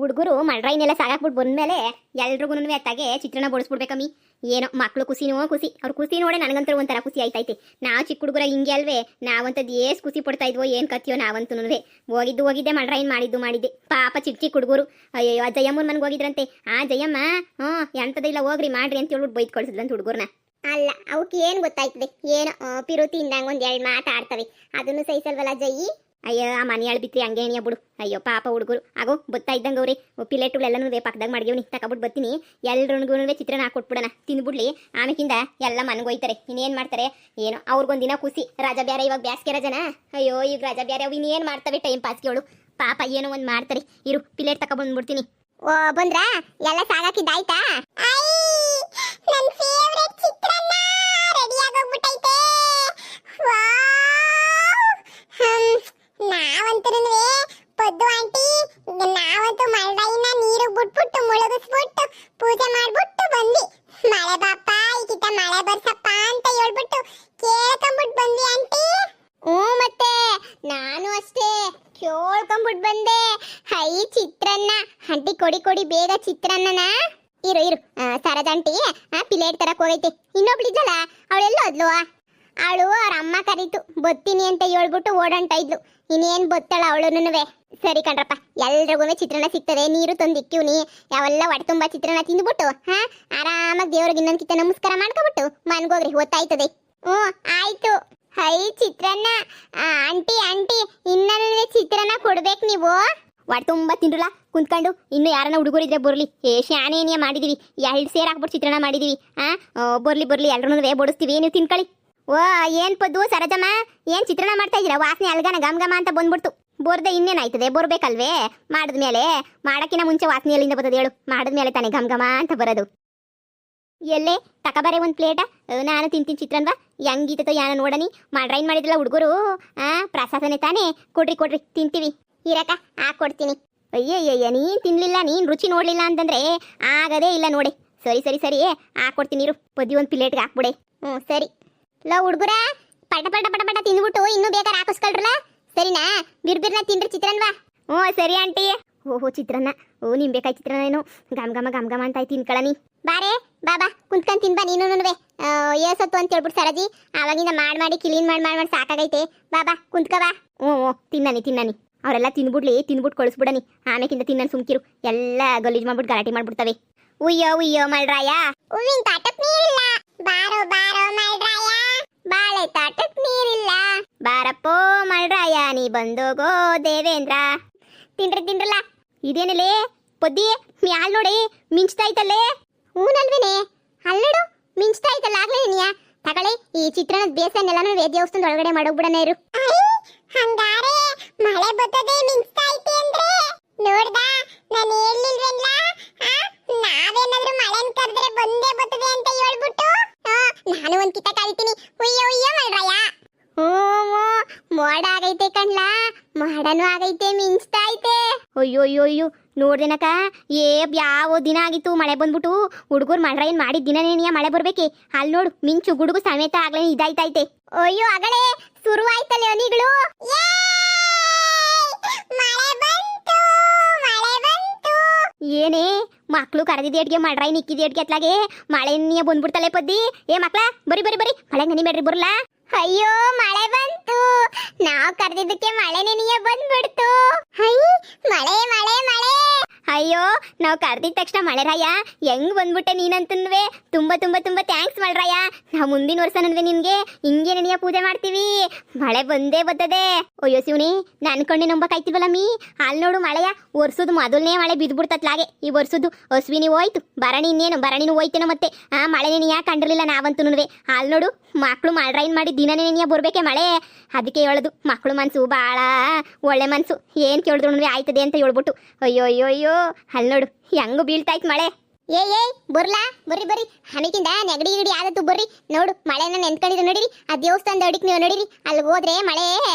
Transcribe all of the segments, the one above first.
ಹುಡುಗರು ಮಳ್ರೈನೆಲ್ಲ ಸಾಗಾಕ್ಬಿಟ್ಟು ಬಂದ್ಮೇಲೆ ಎಲ್ರಿಗೂ ಅತ್ತಾಗೆ ಚಿತ್ರಾನ್ನ ಬಡಿಸ್ಬಿಡ್ಬೇಕಮ್ಮಿ. ಏನೋ ಮಕ್ಳು ಖುಷಿನೋ ಖುಷಿ, ಅವ್ರ ಖುಷಿ ನೋಡೇ ನನಗಂತೂ ಒಂಥರ ಖುಷಿ ಆಯ್ತೈತೆ. ನಾವು ಚಿಕ್ಕ ಹುಡುಗರ ಹಿಂಗೆ ಅಲ್ವೇ, ನಾವಂತದ್ದು ಏಸ್ ಖುಷಿ ಪಡ್ತಾ ಇದ್ವೋ ಏನು ಕತ್ತಿಯೋ ನಾವಂತೂ ಹೋಗಿದ್ದೆ ಮಳ್ರೈನ್ ಮಾಡಿದ್ದೆ. ಪಾಪ ಚಿಕ್ಕ ಚಿಕ್ಕ ಹುಡುಗರು ಅಯ್ಯೋ ಆ ಜಯಮ್ಮನ ಮನೆಗೆ ಹೋಗಿದ್ರಂತೆ. ಆ ಜಯಮ್ಮ ಎಂತದಿಲ್ಲ ಹೋಗ್ರಿ ಮಾಡ್ರಿ ಅಂತ ಹೇಳ್ಬಿಟ್ಟು ಬೈದ್ ಕಳ್ಸಿದ್ರಂತ ಹುಡುಗರ್ನ. ಅಲ್ಲ ಅವಕ್ಕೆ ಏನ್ ಗೊತ್ತಾಯ್ತದೆ, ಏನೋ ಪಿರುತಿ ಇಂದಂಗ ಒಂದ್ 2 ಮಾತಾಡ್ತವೆ, ಅದನ್ನು ಸಹಿಸಲ್ವಲ್ಲ ಜಯಿ. ಅಯ್ಯೋ ಆ ಮನೆ ಬಿತ್ರಿ ಹಂಗೆ ಎಣಿಯ ಬಿಡು. ಅಯ್ಯೋ ಪಾಪ ಹುಡುಗರು ಆಗೋ ಬತ್ತಾ ಇದ್ದಂಗೆ ಅವ್ರಿ ಪಿಲೆಟುಗಳೆಲ್ಲನೂ ಪಕ್ಕದಾಗ ಮಾಡ್ತೀವಿ ತಗೊಬಿಟ್ಟು ಬರ್ತೀನಿ. ಎಲ್ರಿಗೂ ಚಿತ್ರಾನ್ನ ಹಾಕೊಟ್ಬಿಡೋಣ, ತಿಂದ್ಬಿಡ್ಲಿ. ಆಮೇಕಿಂದ ಎಲ್ಲ ಮನೆಗೆ ಹೋಯ್ತಾರೆ. ಇನ್ನೇನು ಮಾಡ್ತಾರೆ ಏನೋ, ಅವ್ರಿಗೊಂದಿನ ಖುಷಿ. ರಾಜ ಬ್ಯಾರೆ, ಇವಾಗ ಬ್ಯಾಸ್ಗೆ ರಜನ. ಅಯ್ಯೋ ಈಗ ರಾಜ ಬ್ಯಾರೆ, ಅವು ಇನ್ನೇನು ಮಾಡ್ತವೆ ಟೈಮ್ ಪಾಸ್ಗೆ ಅವಳು. ಪಾಪ ಏನೋ ಒಂದು ಮಾಡ್ತಾರೆ ಇರು, ಪಿಲೇಟ್ ತಗೊಬಂದ್ಬಿಡ್ತೀನಿ. ಓ ಬಂದ್ರಾ, ಎಲ್ಲ ಸಾಗಾಕಿದ್ದಾಯ್ತಾ? ನನ್ ಫೇವರೇಟ್ ಚಿತ್ರಾನ್ನ ರೆಡಿ ಆಗೋಗ್ಬಿಟ್ಟೈತೆ. ನಾವಂತೂ ಪೊದ್ದು ಆಂಟಿ, ನಾವಂತೂ ಮಳ್ರೈನ ನೀರಿಗೆ ಬಿಟ್ಬಿಟ್ಟು ಮುಳುಗಿಸ್ಬಿಟ್ಟು ಪೂಜೆ ಮಾಡ್ಬಿಟ್ಟು ಬಂದ್ವಿ. ಮಳೆ ಬಾಪ ಈಗಿತ ಮಳೆ ಬರ್ಸಪ್ಪ ಅಂತ ಹೇಳ್ಬಿಟ್ಟು ಕೇಳ್ಕೊಂಬಿಟ್ಟು ಬಂದ್ವಿ ಆಂಟಿ. ಮತ್ತೆ ನಾನು ಅಷ್ಟೇ ಕೇಳ್ಕೊಂಬಿಟ್ಟು ಬಂದೆ. ಹೈ ಚಿತ್ರಾನ್ನ ಆಂಟಿ, ಕೊಡಿ ಬೇಗ ಚಿತ್ರಾನ್ನನ. ಇರು ಸರದಂಟಿ ಪಿಲೇಟ್ ತರಕ್ ಹೋಗೈತೆ. ಇನ್ನೊಬ್ಳಿದ್ದಲ್ಲ ಅವಳೆಲ್ಲ ಹೋದ್ಲು. ಅವಳು ಅವ್ರ ಅಮ್ಮ ಕರೀತು, ಬತ್ತೀನಿ ಅಂತ ಹೇಳ್ಬಿಟ್ಟು ಓಡಂಟ ಇದ್ಲು. ಇನ್ನೇನ್ ಬತ್ತಾಳ ಅವಳುನುವೆ. ಸರಿ ಕಣ್ರಪ್ಪ, ಎಲ್ರಿಗೂ ಚಿತ್ರಾನ್ನ ಸಿಗ್ತದೆ. ನೀರು ತಂದಿಕ್ಕಿವ್ನಿ, ಯಾವೆಲ್ಲ ಹೊಟ್ಟೆ ತುಂಬಾ ಚಿತ್ರಾನ್ನ ತಿಂದ್ಬಿಟ್ಟು ಆರಾಮಾಗಿ ದೇವ್ರಿಗೆ ಇನ್ನೊಂದ್ಕಿತ ನಮಸ್ಕಾರ ಮಾಡ್ಕೊಬಿಟ್ಟು ಮನ್ಗೋಗ್ರಿ, ಗೊತ್ತಾಯ್ತದೆ. ಆಯ್ತು. ಹೈ ಚಿತ್ರಾನ್ನ ಆಂಟಿ ಇನ್ನೂ ಚಿತ್ರಾನ್ನ ಕೊಡ್ಬೇಕು ನೀವು. ಹೊಟ್ಟೆ ತುಂಬಾ ತಿನ್ರಲ್ಲ ಕುಂತ್ಕೊಂಡು. ಇನ್ನು ಯಾರನ್ನ ಹುಡುಗರಿದ್ರೆ ಬರ್ಲಿ. ಶಾನೇನಿಯ ಮಾಡಿದೀವಿ, 2 ಸೇರ್ ಹಾಕ್ಬಿಟ್ಟು ಚಿತ್ರಾನ್ನ ಮಾಡಿದೀವಿ. ಬರ್ಲಿ ಎಲ್ರೂ ಬಡಿಸ್ತೀವಿ, ನೀವು ತಿನ್ಕೊಳ್ಳಿ. ಓ ಏನ್ ಪದ್ದು ಸರಜಮ್ಮ, ಏನ್ ಚಿತ್ರಾನ್ನ ಮಾಡ್ತಾ ಇದೀರಾ? ವಾಸನೆ ಅಲ್ಗನ ಗಮ್ ಅಂತ ಬಂದ್ಬಿಡ್ತು. ಬೋರ್ದೆ ಇನ್ನೇನಾಯ್ತದೆ, ಬರ್ಬೇಕಲ್ವೇ? ಮಾಡಿದ್ಮೇಲೆ, ಮಾಡಕ್ಕಿನ ಮುಂಚೆ ವಾಸನೆ ಎಲ್ಲಿಂದ ಬರ್ತದೆ ಹೇಳು? ಮಾಡಿದ್ಮೇಲೆ ತಾನೇ ಗಮ್ ಅಂತ ಬರೋದು. ಎಲ್ಲೇ ತಕಬಾರೆ ಒಂದು ಪ್ಲೇಟ, ನಾನು ತಿಂತೀನಿ ಚಿತ್ರಾನ್ನ. ಹೆಂಗಿತ್ತೋ ಯಾನ ನೋಡನಿ. ಮಾಡ್ರೈನ್ ಮಾಡಿದ್ರಲ್ಲ ಹುಡುಗರು, ಪ್ರಸಾದನೆ ತಾನೇ. ಕೊಡ್ರಿ ತಿಂತೀವಿ. ಇರಕ ಹಾಕೊಡ್ತೀನಿ. ಅಯ್ಯಯ್ಯ ನೀನ್ ತಿನ್ಲಿಲ್ಲ, ನೀನ್ ರುಚಿ ನೋಡ್ಲಿಲ್ಲ ಅಂತಂದ್ರೆ ಆಗದೇ ಇಲ್ಲ ನೋಡಿ. ಸರಿ ಹಾಕೊಡ್ತೀನಿ ಇರು. ಪದ್ದಿ ಒಂದು ಪ್ಲೇಟ್ಗೆ ಹಾಕ್ಬಿಡೆ. ಸರಿ. ಲೋ ಹುಡುಗರ, ಪಟ ತಿಂದ್ಬಿಟ್ಟು ಇನ್ನೂ ಬೇಕಾದ್ರೆ ಹಾಕಿಸ್ಕೊಳ್ರಲ್ಲ, ಸರಿನಾ? ಬಿರ್ಬಿರ್ನ ತಿನ್ರಿ ಚಿತ್ರಾನ್ವಾ. ಸರಿ ಆಂಟಿ. ಓಹೋ ಚಿತ್ರಾನ್ನ, ನಿಮ್ ಬೇಕಾಯ್ ಚಿತ್ರಾನ್ನ ಏನು ಗಮ್ ಅಂತ ಆಯ್ತು. ತಿನ್ಕೊಳ್ಳಿ. ಬಾರೆ ಬಾಬಾ ಕುಂತ್ಕೊಂಡ್ ತಿನ್ಬಾ ನೀನು. ಏಸತ್ತು ಅಂತ ಹೇಳ್ಬಿಟ್ಟು ಸರಜಿ ಆವಾಗಿಂದ ಮಾಡಿ ಕ್ಲೀನ್ ಮಾಡಿ ಸಾಕಾಗೈತೆ. ಬಾಬಾ ಕುಂತ್ಕಬಾ. ತಿನ್ನನಿ. ಅವರೆಲ್ಲ ತಿಂದ್ಬಿಟ್ಟು ಕಳಿಸ್ಬಿಡನಿ. ಆಮೇಕಿಂದ ತಿನ್ನನ್ ಸುಮ್ಕಿರು. ಎಲ್ಲ ಗಲೀಜ್ ಮಾಡ್ಬಿಟ್ಟು ಗಲಾಟೆ ಮಾಡ್ಬಿಡ್ತವೆ. ಉಯ್ಯೋ ಮಳ್ರಾಯ, ಹೂವಿನ ತಾಟಕ್ ನೀರಿಲ್ಲ. ಬಾರೋ ಮಳ್ರಾಯ, ಬಾಳೆ ತಾಟಕ್ ನೀರಿಲ್ಲ. ಬಾರಪ್ಪೋ ಮಳ್ರಾಯ, ನೀ ಬಂದೋಗೋ ದೇವೇಂದ್ರ. ತಿನ್ರಲ್ಲ. ಇದೇನಲೇ ಪದ್ದಿ, ಮ್ಯಾಲ್ ನೋಡಿ ಮಿಂಚ್ತಾ ಐತಲ್ಲೇ. ಹೂನಲ್ವೇನೆ, ಅಲ್ಲಡು ಮಿಂಚ್ತಾ ಐತಲ್ಲ ಆಗ್ಲೇ ನೀಯ. ತಗೊಳ್ಳಿ ಈ ಚಿತ್ರಾನ್ನದ ಬೇಸನ್ನೆಲ್ಲಾನು ದೇವಸ್ಥಾನದ ಒಳಗಡೆ ಮಾಡೋಗ್ಬಿಡಣ ಇರು. ಹಂಗಾರೆ ಮಳೆ ಬರ್ತದೆ ಮಿಂಚ್ತಾ ಐತೆ ಅಂದ್ರೆ ನೋಡ್ದಾ, ನಾನು ಹೇಳಿಲ್ವೇನ್ಲ? ನಾವೇನಾದ್ರೂ ಮಳೆನ್ ಕರೆದ್ರೆ ಬಂದೇ ಬರ್ತದೆ ಅಂತ ಹೇಳ್ಬಿಟ್ಟು ನಾನು ಒಂದ್ ಕಿತ ಕರಿತೀನಿ. ಉಯ್ಯೋ ಮಳ್ರಾಯ. ಮೋಡ ಆಗೈತೆ ಕಣ್ಲಾ, ಮಾಡನು ಆಗೈತೆ, ಮಿಂಚ್ತಾ ಐತೆ. ಅಯ್ಯೋ ನೋಡ್ದೇನಕ, ಯಾವ ದಿನ ಆಗಿತ್ತು ಮಳೆ ಬಂದ್ಬಿಟ್ಟು. ಹುಡುಗರು ಮಳ್ರೈನ್ ಮಾಡಿದ ದಿನನೇನಿಯ ಮಳೆ ಬರ್ಬೇಕೆ. ಅಲ್ಲಿ ನೋಡು ಮಿಂಚು ಗುಡುಗು ಸಮೇತ ಆಗ್ಲೇ ಇದಾಯ್ತೈತೆ. ಅಯ್ಯೋ ಅಗಳೇ ಶುರುವಾಯ್ತಲ್ಲ ಅನಿಗಳು. ಏನೇ ಮಕ್ಳು ಕರೆದಿದ್ದೇಟ್ಗೆ ಮಳ್ರೈನ್ ಇಕ್ಕಿದೇಟ್ಗೆ ಅತ್ಲಾಗೆ ಮಳೆ ನೀಯ ಬಂದ್ಬಿಡ್ತಲೆ ಪದ್ದಿ. ಮಕ್ಳ ಬರಿ ಮಳೆ ನನಿ ಬೇಡ್ರಿ ಬರಲ್ಲ. ಅಯ್ಯೋ ಮಳೆ ಬಂತು, ನಾವ್ ಕರೆದಿದ್ದಕ್ಕೆ ಮಳೆ ನೆನೆಯ ಬಂದ್ಬಿಡ್ತು. ಮಳೆ ಅಯ್ಯೋ ನಾವು ಕರೆದಿದ ತಕ್ಷಣ ಮಳೆರಾಯ ಹೆಂಗ್ ಬಂದ್ಬಿಟ್ಟೆ ನೀನಂತನ್ವೆ. ತುಂಬಾ ಥ್ಯಾಂಕ್ಸ್ ಮಳ್ರಾಯ. ನಾವು ಮುಂದಿನ ವರ್ಷನನ್ವೆ ನಿನ್ಗೆ ಹಿಂಗೆ ನೆನೆಯ ಪೂಜೆ ಮಾಡ್ತೀವಿ. ಮಳೆ ಬಂದೇ ಬರ್ತದೆ. ಅಯ್ಯೋ ಶಿವನಿ, ನನ್ ಕಣ್ಣೆ ನಂಬಕಾಯ್ತಿಲ್ವಲ್ಲ ಮೀ. ಅಲ್ಲಿ ನೋಡು ಮಳೆಯ ವರ್ಷದ ಮೊದಲನೇ ಮಳೆ ಬಿದ್ಬಿಡ್ತತ್ಲಾಗೆ. ಈ ವರ್ಷದ್ದು ಅಶ್ವಿನಿ ಹೋಯ್ತು, ಭರಣಿನೂ ಹೋಯ್ತೇನೋ. ಮತ್ತೆ ಮಳೆ ನೆನೆಯ ಕಂಡಿರ್ಲಿಲ್ಲ ನಾವಂತೂನುವೆ. ಅಲ್ಲಿ ನೋಡು ಮಕ್ಳು ಮಳ್ರೈನ್ ಮಾಡಿ ದಿನ ನೆನೆಯ ಬರ್ಬೇಕೆ ಮಳೆ. ಅದಕ್ಕೆ ಹೇಳೋದು ಮಕ್ಳು ಮನ್ಸು ಬಾಳ ಒಳ್ಳೆ ಮನ್ಸು. ಏನ್ ಕೇಳಿದ್ರು ಆಯ್ತದೆ ಅಂತ ಹೇಳ್ಬಿಟ್ಟು. ಅಯ್ಯೋ ಅಲ್ಲಿ ನೋಡು ಹೆಂಗು ಬೀಳ್ತಾಯ್ತು ಮಳೆ. ಬರ್ರಿ ಹನಿಕಿಂದ ನೆಗಡಿ ಗಿಡಿ ಆದತ್ತು. ಬರ್ರಿ ನೋಡು ಮಳೆನ ನೆನ್ಕೊಂಡಿದ್ರು ನಡೀರಿ. ಆ ದೇವಸ್ಥಾನದ ಅಡಿಕ್ ನೀವು ನಡೀರಿ. ಅಲ್ಲಿ ಹೋದ್ರೆ ಮಳೆ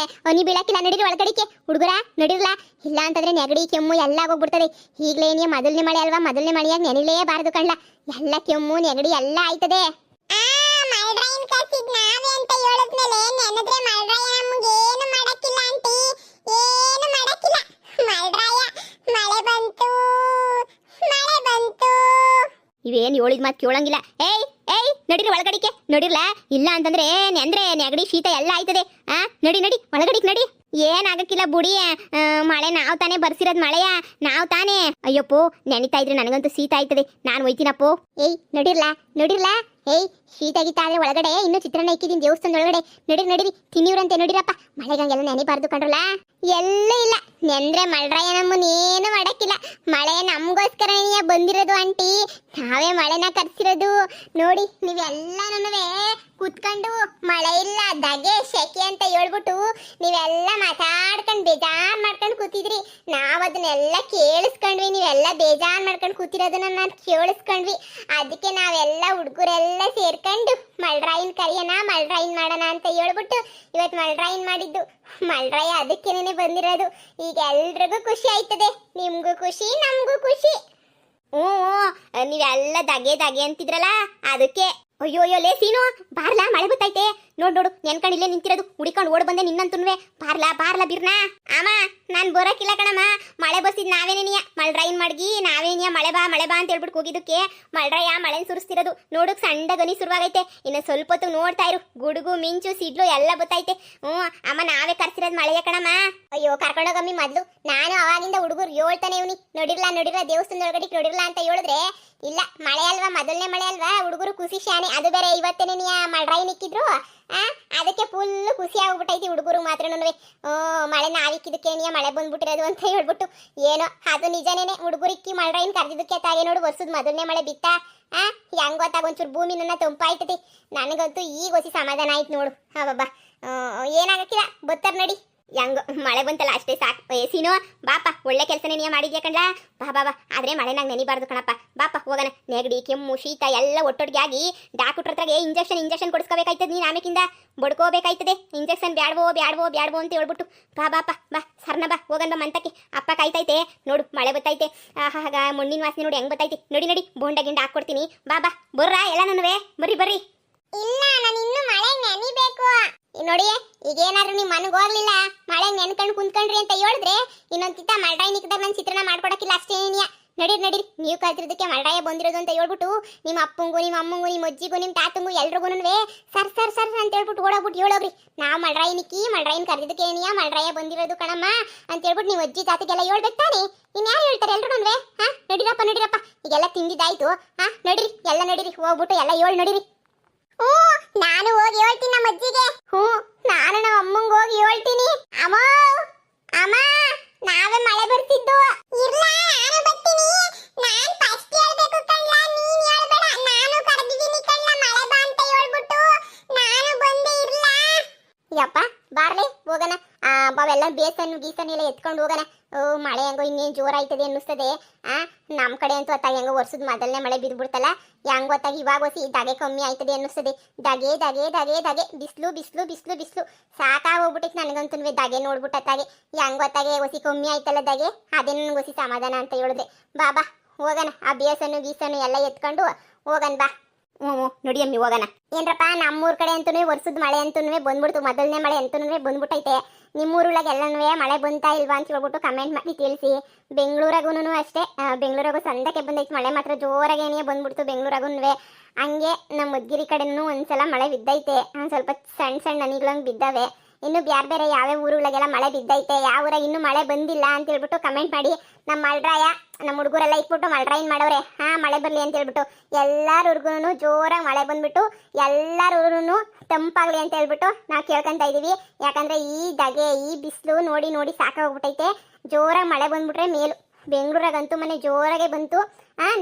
ಹನಿ ಬೀಳಕ್ಕಿಲ್ಲ. ನಡೀರಿ ಒಳಗಡಿಕೆ ಹುಡುಗರ ನಡೀರ್ಲಾ. ಇಲ್ಲ ಅಂತಂದ್ರೆ ನೆಗಡಿ ಕೆಮ್ಮು ಎಲ್ಲ ಆಗೋಗ್ಬಿಡ್ತದೆ. ಈಗ್ಲೇನೇ ಮೊದಲನೇ ಮಳೆ ಅಲ್ವಾ, ಮೊದಲನೇ ಮಳೆಯಾಗಿ ನೆನಿಲೇಬಾರದು ಕಣ್ಲ. ಎಲ್ಲ ಕೆಮ್ಮು ನೆಗಡಿ ಎಲ್ಲ ಆಯ್ತದೆ. ನಾವೇ ಅಂತ ಹೇಳಿದ್ಮೇಲೆ ನೆನದ್ರೆ ಮಳ್ರಾಯ ನಮ್ಗೇನು ಮಾಡಕ್ಕಿಲ್ಲ ಆಂಟಿ, ಏನು ಮಾಡಕ್ಕಿಲ್ಲ. ಮಳ್ರಾಯ ಮಳೆ ಬಂತು ಹೇಳಿದ ಮಾತು ಕೇಳಂಗಿಲ್ಲ. ಏಯ್ ಏಯ್ ನಡೀರಿ ಒಳಗಡಿಕೆ ನಡಿರ್ಲ, ಇಲ್ಲ ಅಂತಂದ್ರೆ ನೆಗಡಿ ಶೀತ ಎಲ್ಲ ಆಯ್ತದೆ. ನಡಿ ನಡಿ ಒಳಗಡಿಗೆ ನಡಿ. ಏನಾಗಕ್ಕಿಲ್ಲ ಬುಡಿ, ಮಳೆ ನಾವು ತಾನೇ ಬರ್ಸಿರೋದ್ ಮಳೆಯ ನಾವು ತಾನೇ. ಅಯ್ಯಪ್ಪೋ ನೆನಿತಾ ಇದ್ರೆ ನನಗಂತೂ ಶೀತ ಆಯ್ತದೆ, ನಾನು ಒಯ್ತೀನಪ್ಪೋ. ಏಯ್ ನಡಿರ್ಲ. ಏಯ್ ಶೀತ ಗೀತ ಆದ್ರೆ ಒಳಗಡೆ ಇನ್ನು ಚಿತ್ರಾನ್ನ ಇಕ್ಕಿದೀನಿ ದೇವಸ್ಥಾನದ ಒಳಗಡೆ. ನಡೀರಿ ತಿನ್ನಿವ್ರಂತೆ ನಡಿರಪ್ಪ, ಮಳೆಗಂಗೆಲ್ಲ ನೆನಿಬಾರ್ದು ಕಂಡ್ರಲ್ಲ. ಎಲ್ಲೂ ಇಲ್ಲ ನೆಂದ್ರೆ ಮಳ್ರಾಯ ನಮ್ಮನ್ನೇನು ಮಾಡಕ್ಕಿಲ್ಲ. ಮಳೆ ನಮಗೋಸ್ಕರ ಬಂದಿರೋದು ಆಂಟಿ, ನಾವೇ ಮಳೆನ ಕರ್ಸಿರೋದು. ನೋಡಿ ನೀವೆಲ್ಲನೂ ಕೂತ್ಕೊಂಡು ಮಳೆ ಇಲ್ಲ ದಗೆ ಶೆಕೆ ಅಂತ ಹೇಳ್ಬಿಟ್ಟು ನೀವೆಲ್ಲ ಮಾತಾಡ್ಕೊಂಡು ಬೇಜಾರ್ ಮಾಡ್ಕೊಂಡು ಕೂತಿದ್ರಿ. ನಾವ್ ಅದನ್ನೆಲ್ಲ ಕೇಳಿಸ್ಕೊಂಡ್ವಿ, ನೀವೆಲ್ಲ ಬೇಜಾರ್ ಮಾಡ್ಕೊಂಡು ಕೂತಿರೋದನ್ನ ನಾನು ಕೇಳಿಸ್ಕೊಂಡ್ವಿ. ಅದಕ್ಕೆ ನಾವೆಲ್ಲ ಹುಡುಗರೆಲ್ಲ ಸೇರ್ಕೊಂಡು ಮಳ್ರಾಯಿನ್ ಕರಿಯೋಣ, ಮಳ್ರಾಯಿನ್ ಮಾಡೋಣ ಅಂತ ಹೇಳ್ಬಿಟ್ಟು ಇವತ್ತು ಮಳ್ರಾಯಿನ್ ಮಾಡಿದ್ದು. ಮಳ್ರಾಯ ಅದಕ್ಕೇನೆ ಬಂದಿರೋದು. ಈಗ ಎಲ್ರಿಗೂ ಖುಷಿ ಆಯ್ತದೆ, ನಿಮ್ಗೂ ಖುಷಿ ನಮಗೂ ಖುಷಿ. ನೀವೆಲ್ಲ ದಗೆ ಅಂತಿದ್ರಲ್ಲ ಅದಕ್ಕೆ. ಅಯ್ಯೋ ಲೇ ಸೀನು ಬಾರ್ಲಾ, ಮಳೆ ಬತ್ತೈತೆ. ನೋಡು ನೆನ್ಕೊಂಡಿಲ್ಲೇ ನಿಂತಿರೋದು, ಹುಡಿಕೊಂಡು ಓಡ್ ಬಂದೆ ನಿನ್ನಂತುನ್ವೆ. ಬಾರ್ಲಾ ಬಿರ್ನಾ. ಅಮ್ಮ ನಾನ್ ಬರೋಕಿಲ್ಲ ಕಣಮ್ಮ, ಮಳೆ ಬರ್ಸಿದ್ ನಾವೇನೇನಿಯ ಮಳ್ರಾಯಿನ್ ಮಾಡ್ಗಿ ನಾವೇನಿಯ ಮಳೆ ಬಾ ಅಂತ ಹೇಳ್ಬಿಟ್ಟು ಹೋಗಿದ್ದಕ್ಕೆ ಮಳ್ರಾಯ ಮಳೆನ್ ಸುರಿಸ್ತಿರೋದು. ನೋಡಕ್ ಸಣ್ಣ ಗನಿ ಶುರುವಾಗೈತೆ, ಇನ್ನು ಸ್ವಲ್ಪ ಹೊತ್ತು ನೋಡ್ತಾ ಇರು, ಗುಡುಗು ಮಿಂಚು ಸಿಡ್ಲು ಎಲ್ಲ ಬತ್ತೈತೆ. ಅಮ್ಮ ನಾವೇ ಕರ್ಸಿರೋದ್ ಮಳೆಯ ಕಣಮ್ಮ. ಅಯ್ಯೋ ಕರ್ಕೊಂಡೋಗಮ್ಮಿ ಮೊದ್ಲು. ನಾನು ಅವಾಗಿಂದ ಹುಡುಗರು ಹೇಳ್ತಾನೆ ಇವ್ನಿ, ನೋಡಿರ್ಲಾ ದೇವಸ್ಥಾನದ ಒಳಗಡೆ ನೋಡಿರ್ಲಾ ಅಂತ ಹೇಳಿದ್ರೆ ಇಲ್ಲ, ಮಳೆ ಅಲ್ವಾ ಮೊದಲನೇ ಮಳೆ ಅಲ್ವಾ, ಹುಡುಗರು ಖುಷಿ ಶಾನೆ. ಅದು ಬೇರೆ ಇವತ್ತೇನೆ ನೀ ಮಳ್ರಾಯಿನ್ ಇಕ್ಕಿದ್ರು, ಅದಕ್ಕೆ ಫುಲ್ ಖುಷಿ ಆಗ್ಬಿಟ್ಟೈತಿ ಹುಡುಗರು ಮಾತ್ರನೂ. ಮಳೆ ನಾವಿಕ್ಕಿದಕ್ಕೆ ನೀ ಮಳೆ ಬಂದ್ಬಿಟ್ಟಿರೋದು ಅಂತ ಹೇಳ್ಬಿಟ್ಟು. ಏನೋ ಅದು ನಿಜನೇನೆ, ಹುಡುಗರಿಕ್ಕಿ ಮಳ್ರಾಯಿನ್ ಕರ್ದಿದ್ದಕ್ಕೆ ತಾಗೆ ನೋಡು ವರ್ಷದ ಮೊದಲನೇ ಮಳೆ ಬಿತ್ತ. ಹೆಂಗ್ ಗೊತ್ತಾಗ ಒಂಚೂರು ಭೂಮಿ ನನ್ನ ತಂಪಾಯ್ತದೆ. ನನಗಂತೂ ಈಗ ಹೊಸಿ ಸಮಾಧಾನ ಆಯ್ತು ನೋಡು. ಬಾಬಾ ಏನಾಗಕ್ಕಿಲ್ಲ, ಬತ್ತಾರ ನಡಿ. ಹೆಂಗ ಮಳೆ ಬಂತಲ್ಲ ಅಷ್ಟೇ ಸಾಕು. ಸೀನು ಬಾಪ, ಒಳ್ಳೆ ಕೆಲಸನೇ ನೀ ಮಾಡಿದ್ಯಾ ಕಣ್ಲ. ಬಾ ಆದ್ರೆ ಮಳೆನಾಗ ನೆನಿಬಾರ್ದು ಕಣಪ್ಪ. ಬಾಪ ಹೋಗೋಣ. ನೆಗಡಿ ಕೆಮ್ಮು ಶೀತ ಎಲ್ಲ ಒಟ್ಟೊಟ್ಟಿಗೆ ಆಗಿ ಡಾಕ್ಟರ್ ಹತ್ರಗೆ ಇಂಜೆಕ್ಷನ್ ಕೊಡಿಸ್ಕೋಬೇಕಾಯ್ತದೆ. ನೀನು ಆಮೇಕಿಂದ ಬಡ್ಕೋಬೇಕಾಯ್ತದೆ. ಇಂಜೆಕ್ಷನ್ ಬ್ಯಾಡ್ವೋ ಅಂತ ಹೇಳ್ಬಿಟ್ಟು ಬಾ ಸರ್ನ ಬಾ ಹೋಗನ್ ಬಾ ಮಂತಕ್ಕೆ. ಅಪ್ಪ ಕಾಯ್ತೈತೆ ನೋಡು, ಮಳೆ ಬತ್ತೈತೆ. ಆಗ ಮಣ್ಣಿನ ವಾಸನೆ ನೋಡಿ ಹೆಂಗ್ ಬತ್ತೈತೆ. ನಡಿ ಬೋಂಡ ಗಿಂಡ ಹಾಕ್ಕೊಡ್ತೀನಿ. ಬಾ ಬರ್ರಾ ಎಲ್ಲ ನನ್ನುವೆ. ಬರ್ರಿ. ಇಲ್ಲ ನಾನು ಇನ್ನು ಮಳೆ ನೆನಿಬೇಕು. ನೋಡಿ ಈಗ ಏನಾದ್ರು ನಿಮ್ ಮನೆಗೆ ಹೋಗ್ಲಿಲ್ಲ, ಮಳೆ ನೆನ್ಕೊಂಡು ಕುಂತ್ಕೊಂಡ್ರಿ ಅಂತ ಹೇಳಿದ್ರೆ ಇನ್ನೊಂದ್ ಮಳ್ರಾಯಿ ನಿಕ್ದಾಗ ನಾನು ಚಿತ್ರಣ ಮಾಡ್ಕೊಡಕ್ಕಿಲ್ಲ ಅಷ್ಟೇನಿಯ. ನಡೀರಿ ನೀವು ಕಲ್ತಿರೋದಕ್ಕೆ ಮಳ್ರಾಯ ಬಂದಿರೋದು ಅಂತ ಹೇಳ್ಬಿಟ್ಟು ನಿಮ್ಮ ಅಪ್ಪಂಗೂ ನಿಮ್ಮ ಅಮ್ಮಂಗೂ ನಿಮ್ಮ ಅಜ್ಜಿಗೂ ನಿಮ್ಮ ತಾತಂಗೂ ಎಲ್ರಿಗೂ ಸರ್ ಅಂತ ಹೇಳ್ಬಿಟ್ಟು ಓಡೋಗ್ಬಿಟ್ಟು ಹೇಳೋಗ್ರಿ, ನಾವು ಮಳ್ರಾಯಿ ನಿಕ್ಕಿ ಮಳ್ರಾಯಿನ ಕರೆದಿದ್ದಕ್ಕೆ ಏನಿಯ ಮಳ್ರಾಯ ಬಂದಿರೋದು ಕಣಮ್ಮ ಅಂತ ಹೇಳ್ಬಿಟ್ಟು ನೀವು ಅಜ್ಜಿ ತಾತಗೆಲ್ಲ ಹೇಳ್ಬೇಕು ತಾನೆ. ಇನ್ಯಾರು ಹೇಳ್ತಾರೆ ಎಲ್ರು. ನಡೀರಪ್ಪ ಈಗೆಲ್ಲ ತಿಂದಿದ್ದಾಯ್ತು. ನಡೀರಿ ಎಲ್ಲ ನಡೀರಿ, ಹೋಗ್ಬಿಟ್ಟು ಎಲ್ಲ ನಡೀರಿ. ನಾನು ಹೋಗಿ ಹೇಳ್ತೀನಿ ನಮ್ಮ ಅಜ್ಜಿಗೆ. ನಾನು ನಮ್ಮ ಅಮ್ಮಂಗೆ ಹೋಗಿ ಹೇಳ್ತೀನಿ. ಅಮ್ಮ ನಾವೇ ಮಳೆ ಬರ್ತಿದ್ದು. ಇರ್ಲಾ ನಾನು ಬರ್ತೀನಿ. ನಾನು ಫಸ್ಟ್ ಹೇಳ್ಬೇಕು ಕಣ್ಲಾ, ನೀನ್ ಹೇಳ್ಬೇಡ. ನಾನು ಕರೆದಿದ್ದೀನಿ ಕಣ್ಲಾ ಮಳೆ ಬಾ ಅಂತ ಹೇಳ್ಬಿಟ್ಟು ನಾನು ಬಂದೆ. ಇರ್ಲಾ ಯಪ್ಪ ಬಾರ್ಲೆ ಹೋಗೋಣ. ಅವೆಲ್ಲ ಬೇಸನ್ನು ಗೀಸನ್ನು ಎಲ್ಲ ಎತ್ಕೊಂಡು ಹೋಗೋಣ. ಮಳೆ ಹೆಂಗೋ ಇನ್ನೇನು ಜೋರಾಯ್ತದೆ ಅನ್ನಿಸ್ತದೆ. ನಮ್ಮ ಕಡೆ ಅಂತೂ ಅತ್ತಾಗ ಹೆಂಗೋ ವರ್ಷದ ಮೊದಲನೇ ಮಳೆ ಬಿದ್ದುಬಿಡ್ತಲ್ಲ, ಹೆಂಗ್ ಗೊತ್ತಾಗಿ ಇವಾಗ ಹೊಸಿ ದಾಗೆ ಕಮ್ಮಿ ಆಯ್ತದೆ ಅನ್ನಿಸ್ತದೆ. ದಾಗೆ ಬಿಸಿಲು ಸಾಕಾಗೋಗ್ಬಿಟ್ಟೈತೆ ನನಗಂತೂ. ದಾಗೆ ನೋಡ್ಬಿಟ್ಟತ್ತಾಗೆ ಹೆಂಗ್ ಗೊತ್ತಾಗೆ ಹೊಸಿ ಕಮ್ಮಿ ಆಯ್ತಲ್ಲ ದಾಗೆ, ಅದೇ ನನಗೆ ಹೊಸಿ ಸಮಾಧಾನ ಅಂತ ಹೇಳಿದೆ. ಬಾ ಹೋಗೋಣ. ಆ ಬೇಸನ್ನು ಗೀಸನ್ನು ಎಲ್ಲ ಎತ್ಕೊಂಡು ಹೋಗೋಣ ಬಾ. ನೋಡಿ ಅಮ್ಮಿ ಹೋಗೋಣ. ಏನ್ರಪ್ಪ ನಮ್ಮೂರ್ ಕಡೆ ಅಂತೂ ವರ್ಷದ ಮಳೆ ಅಂತೂ ಬಂದ್ಬಿಡ್ತು, ಮೊದಲನೇ ಮಳೆ ಅಂತೂ ಬಂದ್ಬಿಟ್ಟೈತೆ. ನಿಮ್ಮೂರೊಳಗೆ ಎಲ್ಲನೂ ಮಳೆ ಬಂತಾ ಇಲ್ವಾ ಅಂತ ಹೇಳ್ಬಿಟ್ಟು ಕಮೆಂಟ್ ಮಾಡಿ ತಿಳಿಸಿ. ಬೆಂಗಳೂರಾಗೂ ಅಷ್ಟೇ, ಬೆಂಗಳೂರಾಗೂ ಸಂದಕ್ಕೆ ಬಂದೈತೆ ಮಳೆ, ಮಾತ್ರ ಜೋರಾಗೇನೇ ಬಂದ್ಬಿಡ್ತು ಬೆಂಗಳೂರಾಗೂ. ಹಂಗೆ ನಮ್ಮ ಮದ್ಗಿರಿ ಕಡೆನೂ ಒಂದ್ಸಲ ಮಳೆ ಬಿದ್ದೈತೆ, ಸ್ವಲ್ಪ ಸಣ್ಣ ಹನಿಗಳಂಗೆ ಬಿದ್ದಾವೆ. ಇನ್ನು ಬೇರೆ ಯಾವ್ಯಾವ ಊರುಗಳಿಗೆಲ್ಲ ಮಳೆ ಬಿದ್ದೈತೆ, ಯಾವ ಊರಾಗ ಇನ್ನೂ ಮಳೆ ಬಂದಿಲ್ಲ ಅಂತ ಹೇಳ್ಬಿಟ್ಟು ಕಮೆಂಟ್ ಮಾಡಿ. ನಮ್ಮ ಮಳ್ರಾಯ ನಮ್ಮ ಹುಡುಗರೆಲ್ಲ ಇಟ್ಬಿಟ್ಟು ಮಳ್ರಾಯಿನ್ ಮಾಡವ್ರೆ, ಮಳೆ ಬರಲಿ ಅಂತ ಹೇಳ್ಬಿಟ್ಟು. ಎಲ್ಲಾರ್ಗೂ ಜೋರಾಗಿ ಮಳೆ ಬಂದ್ಬಿಟ್ಟು ಎಲ್ಲಾರ್ಗೂ ತಂಪಾಗ್ಲಿ ಅಂತ ಹೇಳ್ಬಿಟ್ಟು ನಾವು ಕೇಳ್ಕೊಂತ ಇದೀವಿ. ಯಾಕಂದ್ರೆ ಈ ದಗೆ ಈ ಬಿಸಿಲು ನೋಡಿ ಸಾಕಾಗೋಗ್ಬಿಟ್ಟೈತೆ. ಜೋರಾಗಿ ಮಳೆ ಬಂದ್ಬಿಟ್ರೆ ಮೇಲು. ಬೆಂಗಳೂರಾಗಂತೂ ಮನೆ ಜೋರಾಗೆ ಬಂತು.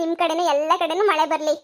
ನಿಮ್ಮ ಕಡೆನೂ ಎಲ್ಲ ಕಡೆನೂ ಮಳೆ ಬರಲಿ.